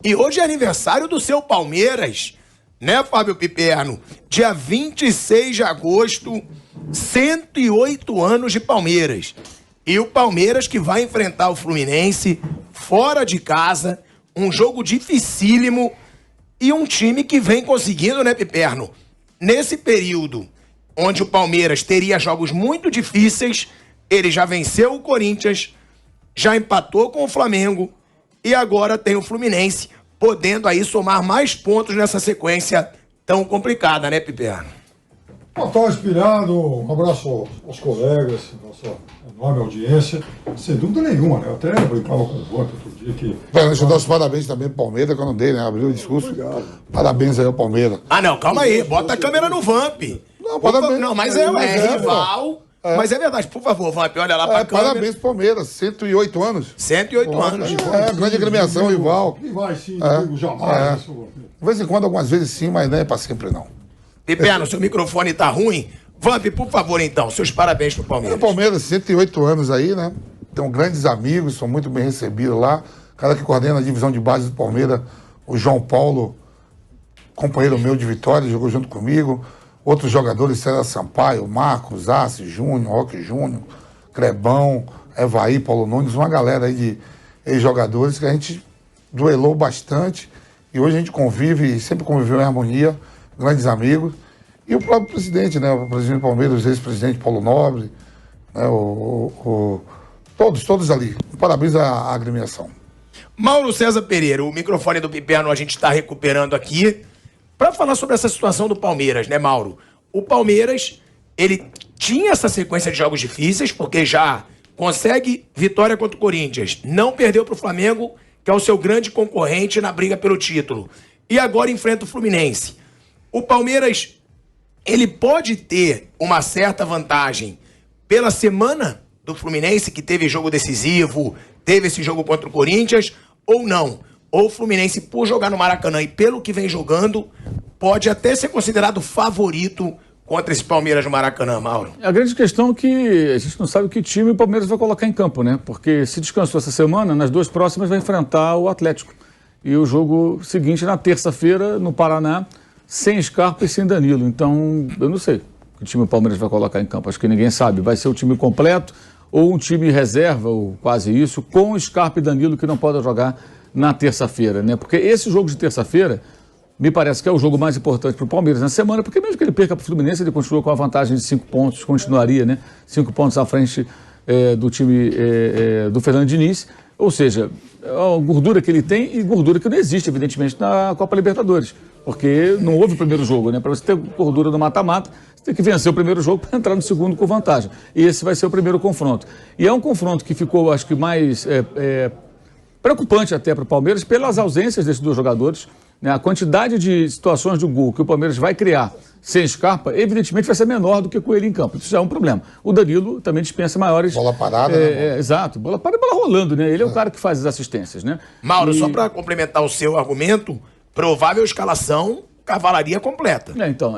E hoje é aniversário do seu Palmeiras, né, Fábio Piperno? Dia 26 de agosto, 108 anos de Palmeiras. E o Palmeiras que vai enfrentar o Fluminense fora de casa, um jogo dificílimo e um time que vem conseguindo, né, Piperno? Nesse período onde o Palmeiras teria jogos muito difíceis, ele já venceu o Corinthians, já empatou com o Flamengo e agora tem o Fluminense, podendo aí somar mais pontos nessa sequência tão complicada, né, Piperno? Boa tarde, Pilhado. Um abraço aos colegas, nossa enorme audiência. Sem dúvida nenhuma, né? Eu até brincava com o Vamp outro dia que... Deixa eu dar os parabéns também pro Palmeiras, que eu não dei, né? Abriu o discurso. Obrigado. Parabéns aí ao Palmeiras. Ah, não, calma aí. Bota a câmera no Vamp. Não, parabéns. Não, mas é rival. É. Mas é verdade, por favor, Vamp, olha lá pra câmera. Parabéns pro Palmeiras, 108 anos. 108 anos. Grande agremiação, rival. E vai sim, digo jamais. De vez em quando, algumas vezes sim, mas não é pra sempre não. Piperno, seu microfone tá ruim. Vamp, por favor, então, seus parabéns pro Palmeiras. O Palmeiras, 108 anos aí, né? Tem grandes amigos, são muito bem recebidos lá. O cara que coordena a divisão de base do Palmeiras, o João Paulo, companheiro meu de Vitória, jogou junto comigo. Outros jogadores, César Sampaio, Marcos, Arce, Júnior, Roque Júnior, Crebão, Evaí, Paulo Nunes, uma galera aí de ex-jogadores que a gente duelou bastante e hoje a gente convive, sempre conviveu em harmonia, grandes amigos. E o próprio presidente, né? O presidente do Palmeiras, o ex-presidente Paulo Nobre, né? Todos ali. Parabéns à agremiação. Mauro César Pereira, o microfone do Piperno a gente está recuperando aqui para falar sobre essa situação do Palmeiras, né, Mauro? O Palmeiras, ele tinha essa sequência de jogos difíceis, porque já consegue vitória contra o Corinthians, não perdeu para o Flamengo, que é o seu grande concorrente na briga pelo título, e agora enfrenta o Fluminense. O Palmeiras, ele pode ter uma certa vantagem pela semana do Fluminense, que teve jogo decisivo, teve esse jogo contra o Corinthians, ou não? Ou o Fluminense, por jogar no Maracanã e pelo que vem jogando, pode até ser considerado favorito contra esse Palmeiras no Maracanã, Mauro? A grande questão é que a gente não sabe que time o Palmeiras vai colocar em campo, né? Porque se descansou essa semana, nas duas próximas vai enfrentar o Atlético. E o jogo seguinte, na terça-feira, no Paraná, sem Scarpa e sem Danilo. Então, eu não sei que time o Palmeiras vai colocar em campo. Acho que ninguém sabe. Vai ser o time completo ou um time reserva, ou quase isso, com Scarpa e Danilo que não podem jogar na terça-feira, né? Porque esse jogo de terça-feira me parece que é o jogo mais importante para o Palmeiras na semana, porque mesmo que ele perca para o Fluminense, ele continua com a vantagem de 5 pontos, continuaria, né? 5 pontos à frente do time do Fernando Diniz. Ou seja, a gordura que ele tem e gordura que não existe, evidentemente, na Copa Libertadores. Porque não houve o primeiro jogo, né? Para você ter gordura no mata-mata, você tem que vencer o primeiro jogo para entrar no segundo com vantagem. E esse vai ser o primeiro confronto. E é um confronto que ficou, acho que, mais preocupante até para o Palmeiras pelas ausências desses dois jogadores. Né? A quantidade de situações de gol que o Palmeiras vai criar sem Scarpa, evidentemente, vai ser menor do que com ele em campo. Isso já é um problema. O Danilo também dispensa maiores... Bola parada, né? Exato. Bola parada e bola rolando, né? Ele é o cara que faz as assistências, né? Mauro, só para complementar o seu argumento, provável escalação, cavalaria completa. Então,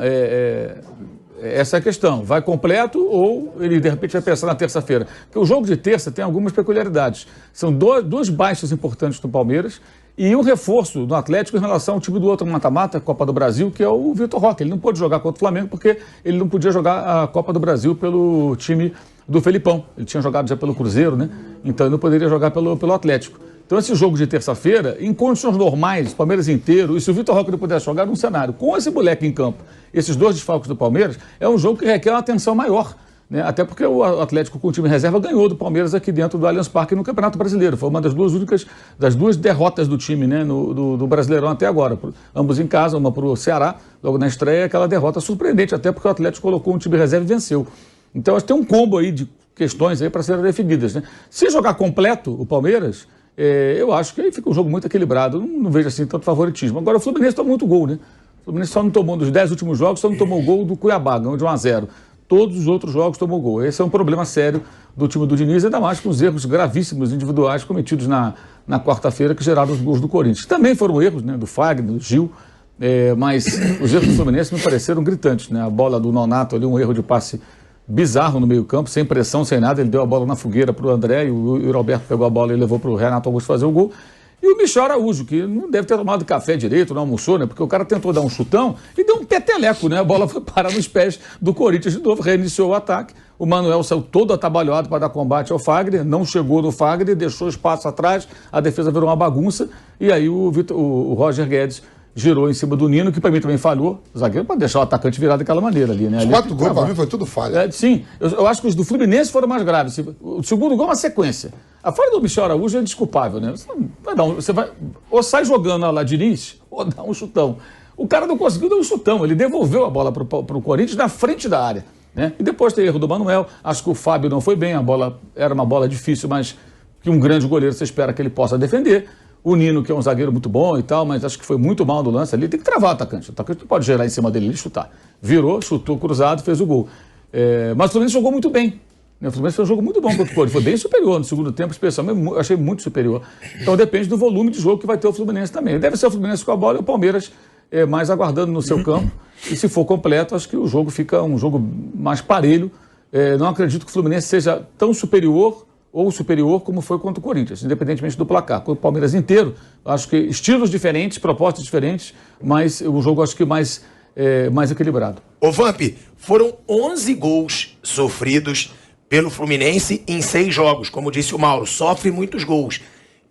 essa é a questão. Vai completo ou ele, de repente, vai pensar na terça-feira? Porque o jogo de terça tem algumas peculiaridades. São duas baixas importantes do Palmeiras e um reforço do Atlético em relação ao time do outro mata-mata, Copa do Brasil, que é o Vitor Roque. Ele não pôde jogar contra o Flamengo porque ele não podia jogar a Copa do Brasil pelo time do Felipão. Ele tinha jogado já pelo Cruzeiro, né? Então ele não poderia jogar pelo Atlético. Então esse jogo de terça-feira, em condições normais, Palmeiras inteiro, e se o Vitor Roque não pudesse jogar num cenário com esse moleque em campo, esses dois desfalques do Palmeiras, é um jogo que requer uma atenção maior. Né? Até porque o Atlético com o time reserva ganhou do Palmeiras aqui dentro do Allianz Parque no Campeonato Brasileiro. Foi uma das duas derrotas do time, né? do Brasileirão até agora. Ambos em casa, uma para o Ceará, logo na estreia, aquela derrota surpreendente, até porque o Atlético colocou um time reserva e venceu. Então acho que tem um combo aí de questões aí para serem definidas. Né? Se jogar completo o Palmeiras, eu acho que aí fica um jogo muito equilibrado. Não vejo assim tanto favoritismo. Agora o Fluminense toma muito gol, né? O Fluminense só não tomou, dos 10 últimos jogos, só não tomou o gol do Cuiabá, ganhou de 1-0. Todos os outros jogos tomou gol. Esse é um problema sério do time do Diniz, ainda mais com os erros gravíssimos individuais cometidos na quarta-feira que geraram os gols do Corinthians. Também foram erros, né, do Fagner, do Gil, mas os erros do Fluminense me pareceram gritantes. Né? A bola do Nonato ali, um erro de passe bizarro no meio-campo, sem pressão, sem nada. Ele deu a bola na fogueira para o André e o Roberto pegou a bola e levou para o Renato Augusto fazer o gol. E o Michel Araújo, que não deve ter tomado café direito, não almoçou, né? Porque o cara tentou dar um chutão e deu um peteleco, né? A bola foi parar nos pés do Corinthians de novo, reiniciou o ataque. O Manuel saiu todo atabalhoado para dar combate ao Fagner, não chegou no Fagner, deixou espaço atrás, a defesa virou uma bagunça. E aí o Roger Guedes girou em cima do Nino, que para mim também falhou. O zagueiro pode deixar o atacante virado daquela maneira ali, né? Os 4 gols para mim foi tudo falha. Sim, eu acho que os do Fluminense foram mais graves. O segundo gol é uma sequência. A falha do Michel Araújo é desculpável, né? Você vai ou sai jogando lá Diniz, ou dá um chutão. O cara não conseguiu dar um chutão, ele devolveu a bola para o Corinthians na frente da área, né? E depois tem erro do Manuel, acho que o Fábio não foi bem, a bola era uma bola difícil, mas que um grande goleiro você espera que ele possa defender. O Nino, que é um zagueiro muito bom e tal, mas acho que foi muito mal no lance ali. Tem que travar o atacante. O atacante não pode gerar em cima dele e chutar. Virou, chutou cruzado, fez o gol. Mas o Fluminense jogou muito bem. O Fluminense fez um jogo muito bom contra o Corinthians. Foi bem superior no segundo tempo, especialmente. Eu achei muito superior. Então depende do volume de jogo que vai ter o Fluminense também. Deve ser o Fluminense com a bola e o Palmeiras mais aguardando no seu campo. E se for completo, acho que o jogo fica um jogo mais parelho. Não acredito que o Fluminense seja tão superior ou superior como foi contra o Corinthians, independentemente do placar. Com o Palmeiras inteiro, acho que estilos diferentes, propostas diferentes, mas o jogo acho que mais equilibrado. Ô Vamp, foram 11 gols sofridos pelo Fluminense em 6 jogos. Como disse o Mauro, sofre muitos gols.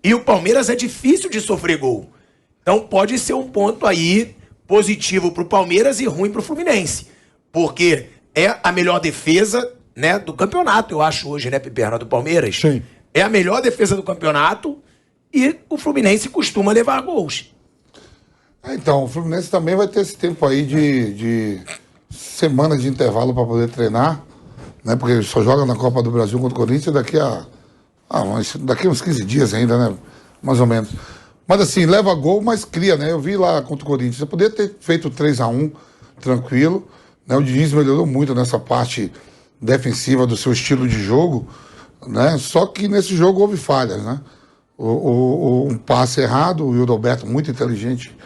E o Palmeiras é difícil de sofrer gol. Então pode ser um ponto aí positivo pro Palmeiras e ruim pro Fluminense. Porque é a melhor defesa, né, do campeonato, eu acho hoje, né, Piperno, do Palmeiras? Sim. É a melhor defesa do campeonato e o Fluminense costuma levar gols. Então, o Fluminense também vai ter esse tempo aí de semanas de intervalo para poder treinar, né, porque ele só joga na Copa do Brasil contra o Corinthians daqui a uns 15 dias ainda, né, mais ou menos. Mas assim, leva gol, mas cria, né, eu vi lá contra o Corinthians, você poderia ter feito 3-1 tranquilo, né, o Diniz melhorou muito nessa parte defensiva do seu estilo de jogo, né? Só que nesse jogo houve falhas, né? Um passe errado, o Yuri Alberto muito inteligente,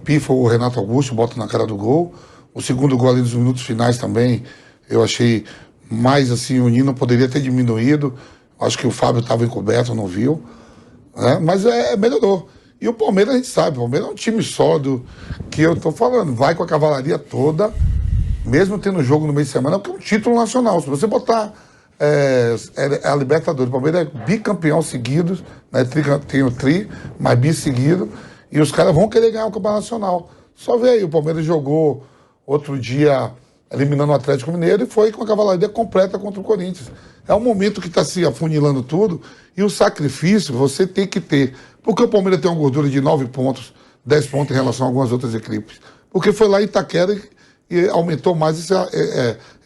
pifa o Renato Augusto, bota na cara do gol. O segundo gol ali nos minutos finais também, eu achei mais assim, o Nino poderia ter diminuído, acho que o Fábio estava encoberto, não viu, né? Mas melhorou. E o Palmeiras a gente sabe, o Palmeiras é um time sólido, que eu tô falando, vai com a cavalaria toda, mesmo tendo jogo no meio de semana, porque é um título nacional. Se você botar a Libertadores, o Palmeiras é bicampeão seguidos, né? Tem o tri, mas bi seguido, e os caras vão querer ganhar o Campeonato Nacional. Só vê aí, o Palmeiras jogou outro dia eliminando o Atlético Mineiro e foi com a cavalaria completa contra o Corinthians. É um momento que está se afunilando tudo, e o sacrifício você tem que ter. Porque o Palmeiras tem uma gordura de 9 pontos, 10 pontos em relação a algumas outras equipes. Porque foi lá em Itaquera e aumentou mais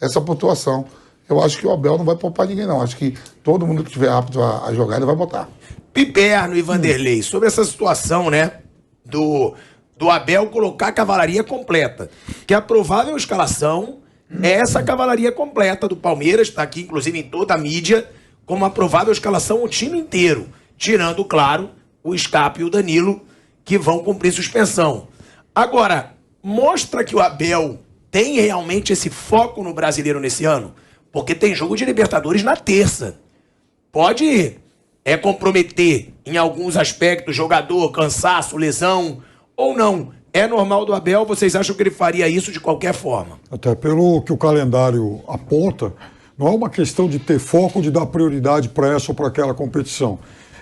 essa pontuação. Eu acho que o Abel não vai poupar ninguém, não. Acho que todo mundo que estiver apto a jogar, ele vai botar. Piperno e Vanderlei, sobre essa situação, né, do Abel colocar a cavalaria completa. Que a provável escalação é essa cavalaria completa do Palmeiras, está aqui inclusive em toda a mídia, como a provável escalação o time inteiro. Tirando, claro, o Scarpa e o Danilo, que vão cumprir suspensão. Agora, mostra que o Abel tem realmente esse foco no Brasileiro nesse ano? Porque tem jogo de Libertadores na terça. Pode comprometer em alguns aspectos, jogador, cansaço, lesão, ou não. É normal do Abel? Vocês acham que ele faria isso de qualquer forma? Até pelo que o calendário aponta, não é uma questão de ter foco, de dar prioridade para essa ou para aquela competição.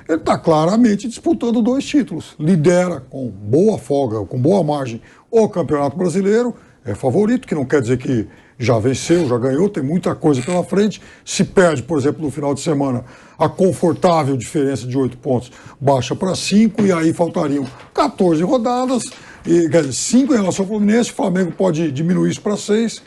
Ele está claramente disputando 2 títulos. Lidera com boa folga, com boa margem, o Campeonato Brasileiro. É favorito, que não quer dizer que já venceu, já ganhou, tem muita coisa pela frente. Se perde, por exemplo, no final de semana, a confortável diferença de 8 pontos baixa para 5, e aí faltariam 14 rodadas, e 5 em relação ao Fluminense, o Flamengo pode diminuir isso para 6.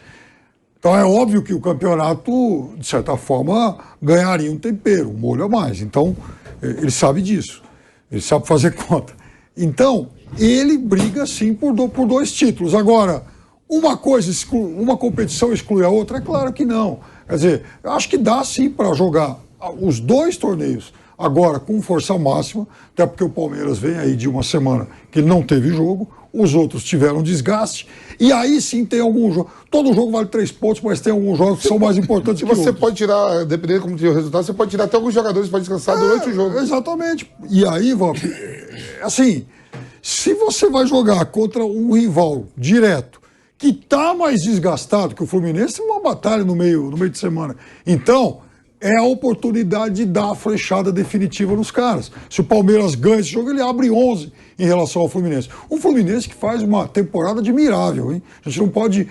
Então é óbvio que o campeonato, de certa forma, ganharia um tempero, um molho a mais. Então, ele sabe disso, ele sabe fazer conta. Então, ele briga sim por 2 títulos. Agora, uma competição exclui a outra? É claro que não. Quer dizer, eu acho que dá sim para jogar os 2 torneios agora com força máxima, até porque o Palmeiras vem aí de uma semana que não teve jogo, os outros tiveram desgaste, e aí sim tem algum jogo. Todo jogo vale 3 pontos, mas tem alguns jogos que são mais importantes que outros. Você pode tirar, dependendo de como tiver o resultado, você pode tirar até alguns jogadores para descansar durante o jogo. Exatamente. E aí, Vamp, assim, se você vai jogar contra um rival direto, que está mais desgastado que o Fluminense, tem uma batalha no meio de semana. Então, é a oportunidade de dar a flechada definitiva nos caras. Se o Palmeiras ganha esse jogo, ele abre 11 em relação ao Fluminense. Um Fluminense que faz uma temporada admirável, hein? A gente não pode,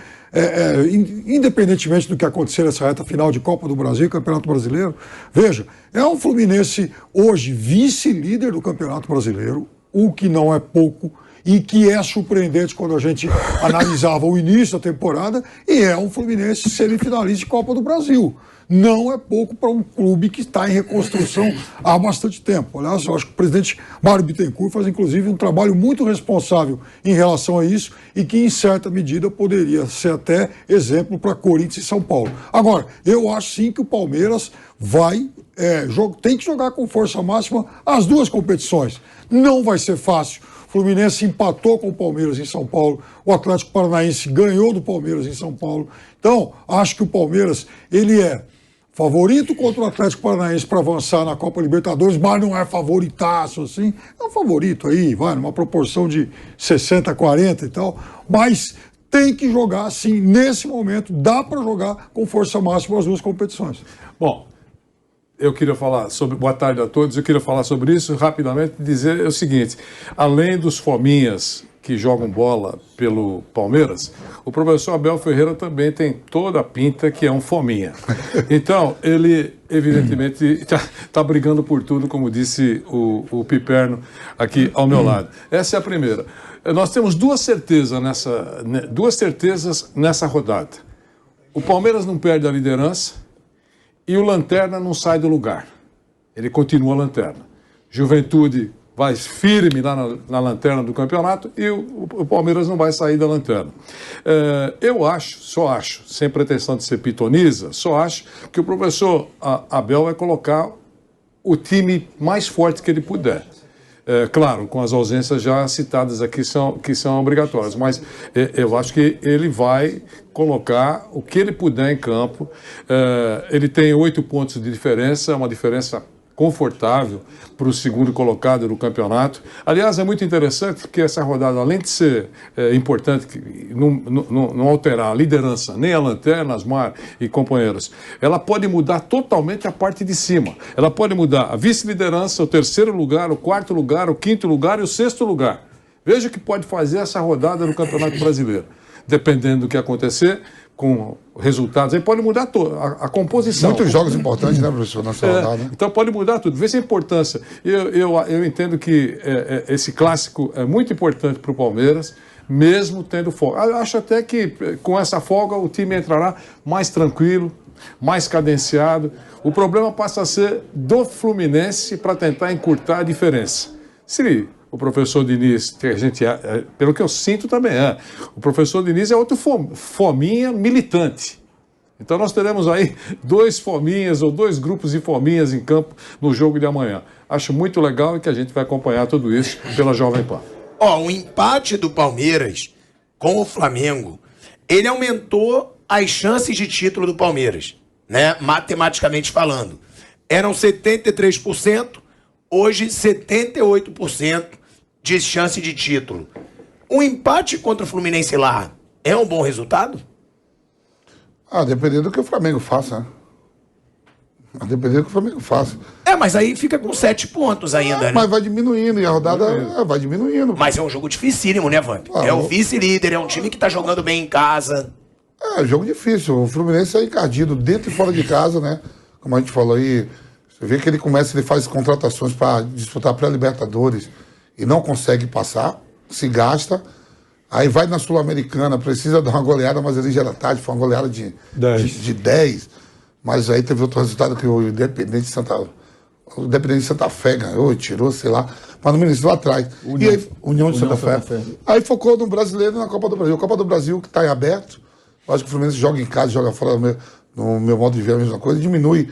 independentemente do que acontecer nessa reta final de Copa do Brasil, Campeonato Brasileiro, veja, é um Fluminense hoje vice-líder do Campeonato Brasileiro, o que não é pouco, e que é surpreendente quando a gente analisava o início da temporada, e é um Fluminense semifinalista de Copa do Brasil. Não é pouco para um clube que está em reconstrução há bastante tempo. Aliás, eu acho que o presidente Mário Bittencourt faz, inclusive, um trabalho muito responsável em relação a isso e que, em certa medida, poderia ser até exemplo para Corinthians e São Paulo. Agora, eu acho sim que o Palmeiras tem que jogar com força máxima as duas competições. Não vai ser fácil. O Fluminense empatou com o Palmeiras em São Paulo, o Atlético Paranaense ganhou do Palmeiras em São Paulo. Então, acho que o Palmeiras, ele é favorito contra o Atlético Paranaense para avançar na Copa Libertadores, mas não é favoritaço, assim. É um favorito aí, vai, numa proporção de 60-40 e tal, mas tem que jogar, sim, nesse momento, dá para jogar com força máxima as duas competições. Bom, eu queria falar sobre... Boa tarde a todos. Eu queria falar sobre isso rapidamente e dizer o seguinte. Além dos fominhas que jogam bola pelo Palmeiras, o professor Abel Ferreira também tem toda a pinta que é um fominha. Então, ele, evidentemente, está brigando por tudo, como disse o Piperno aqui ao meu lado. Essa é a primeira. Nós temos duas certezas nessa rodada. O Palmeiras não perde a liderança, e o Lanterna não sai do lugar. Ele continua Lanterna. Juventude vai firme lá na lanterna do campeonato e o Palmeiras não vai sair da lanterna. Eu só acho, sem pretensão de ser pitoniza, só acho que o professor Abel vai colocar o time mais forte que ele puder. Claro, com as ausências já citadas aqui que são obrigatórias, mas eu acho que ele vai colocar o que ele puder em campo. Ele tem 8 pontos de diferença, uma diferença confortável para o segundo colocado do campeonato. Aliás, é muito interessante que essa rodada, além de ser importante, não alterar a liderança, nem a lanterna, Asmar e companheiros, ela pode mudar totalmente a parte de cima. Ela pode mudar a vice-liderança, o terceiro lugar, o quarto lugar, o quinto lugar e o sexto lugar. Veja o que pode fazer essa rodada no Campeonato Brasileiro. Dependendo do que acontecer, com resultados, aí pode mudar a composição. Muitos jogos importantes, né, professor, nessa rodada. Então pode mudar tudo. Veja a importância. Eu entendo que esse clássico é muito importante para o Palmeiras, mesmo tendo folga. Eu acho até que com essa folga o time entrará mais tranquilo, mais cadenciado. O problema passa a ser do Fluminense para tentar encurtar a diferença. Se o professor Diniz, que a gente, pelo que eu sinto também o professor Diniz é outro fominha militante. Então nós teremos aí 2 fominhas ou 2 grupos de fominhas em campo no jogo de amanhã. Acho muito legal e que a gente vai acompanhar tudo isso pela Jovem Pan. O empate do Palmeiras com o Flamengo, ele aumentou as chances de título do Palmeiras, né? Matematicamente falando. Eram 73%, hoje 78%. De chance de título. Um empate contra o Fluminense lá é um bom resultado? Dependendo do que o Flamengo faça, né? Dependendo do que o Flamengo faça. Mas aí fica com 7 pontos ainda, né? Mas vai diminuindo e a rodada vai diminuindo. Mas é um jogo dificílimo, né, Vamp? É o vice-líder, é um time que tá jogando bem em casa. É jogo difícil. O Fluminense é encardido dentro e fora de casa, né? Como a gente falou aí, você vê que ele faz contratações para disputar pré-Libertadores e não consegue passar, se gasta, aí vai na Sul-Americana, precisa dar uma goleada, mas ali já era tarde, foi uma goleada de 10, mas aí teve outro resultado que o Independente de Santa Fé ganhou, tirou, sei lá, mas no ministro lá atrás. União de Santa Fé. Aí focou no brasileiro e na Copa do Brasil. A Copa do Brasil que está em aberto, eu acho que o Fluminense joga em casa, joga fora, no meu modo de ver a mesma coisa, diminui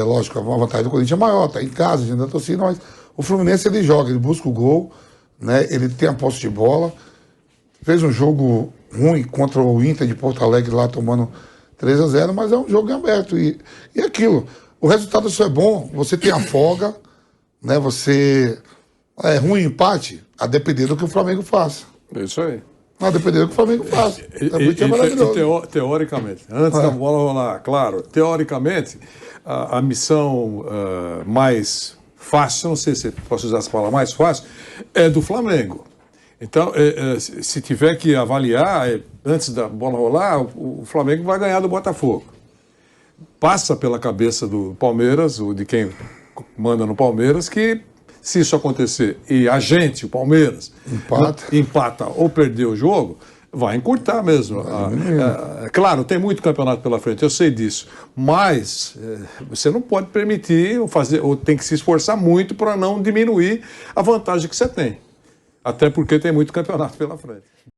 Lógico, a vantagem do Corinthians é maior, tá em casa, a gente da torcida, mas o Fluminense ele joga, ele busca o gol, né? Ele tem a posse de bola, fez um jogo ruim contra o Inter de Porto Alegre lá tomando 3-0, mas é um jogo aberto. E aquilo, o resultado só é bom, você tem a folga, né? Você. É ruim empate, a depender do que o Flamengo faça. É isso aí. A depender do que o Flamengo faça. É maravilhoso. Teoricamente, antes da bola rolar, claro, teoricamente, a missão mais fácil, não sei se posso usar essa palavra, mais fácil, é do Flamengo. Então, se tiver que avaliar, antes da bola rolar, o Flamengo vai ganhar do Botafogo. Passa pela cabeça do Palmeiras, ou de quem manda no Palmeiras, que se isso acontecer e a gente, o Palmeiras, empata ou perder o jogo, vai encurtar mesmo. Claro, tem muito campeonato pela frente, eu sei disso, mas você não pode permitir ou tem que se esforçar muito para não diminuir a vantagem que você tem. Até porque tem muito campeonato pela frente.